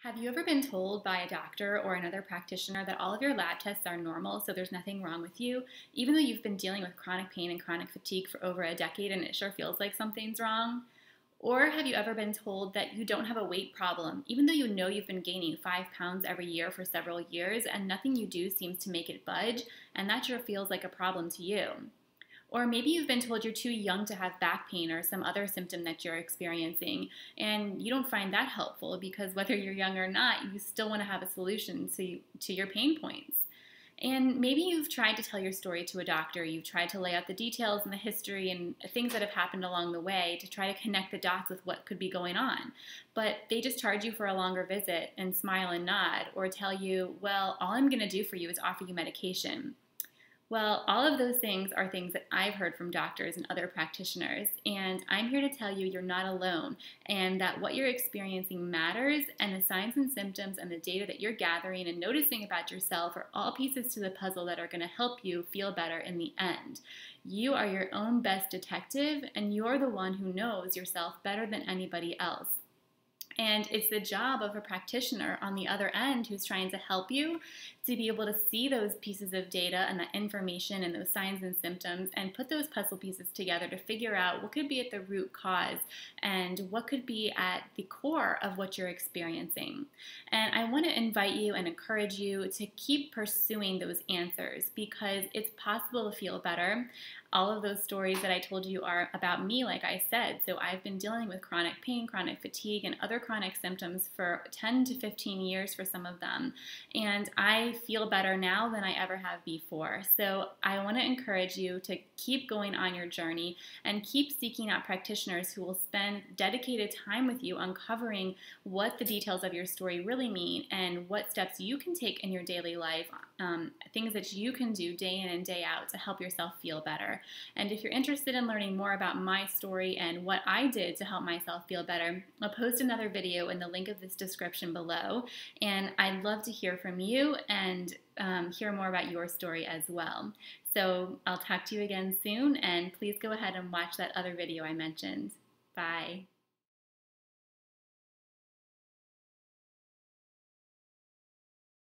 Have you ever been told by a doctor or another practitioner that all of your lab tests are normal, so there's nothing wrong with you, even though you've been dealing with chronic pain and chronic fatigue for over a decade and it sure feels like something's wrong? Or have you ever been told that you don't have a weight problem, even though you know you've been gaining 5 pounds every year for several years and nothing you do seems to make it budge, and that sure feels like a problem to you? Or maybe you've been told you're too young to have back pain or some other symptom that you're experiencing, and you don't find that helpful because whether you're young or not, you still want to have a solution to your pain points. And maybe you've tried to tell your story to a doctor, you've tried to lay out the details and the history and things that have happened along the way to try to connect the dots with what could be going on. But they just charge you for a longer visit and smile and nod, or tell you, well, all I'm going to do for you is offer you medication. Well, all of those things are things that I've heard from doctors and other practitioners, and I'm here to tell you you're not alone, and that what you're experiencing matters, and the signs and symptoms and the data that you're gathering and noticing about yourself are all pieces to the puzzle that are going to help you feel better in the end. You are your own best detective, and you're the one who knows yourself better than anybody else. And it's the job of a practitioner on the other end who's trying to help you to be able to see those pieces of data and that information and those signs and symptoms and put those puzzle pieces together to figure out what could be at the root cause and what could be at the core of what you're experiencing. And I want to invite you and encourage you to keep pursuing those answers because it's possible to feel better. All of those stories that I told you are about me, like I said. So I've been dealing with chronic pain, chronic fatigue, and other chronic symptoms for 10 to 15 years for some of them. And I feel better now than I ever have before. So I want to encourage you to keep going on your journey and keep seeking out practitioners who will spend dedicated time with you uncovering what the details of your story really mean and what steps you can take in your daily life, things that you can do day in and day out to help yourself feel better. And if you're interested in learning more about my story and what I did to help myself feel better, I'll post another video in the link of this description below. And I'd love to hear from you and hear more about your story as well. So I'll talk to you again soon, and please go ahead and watch that other video I mentioned. Bye.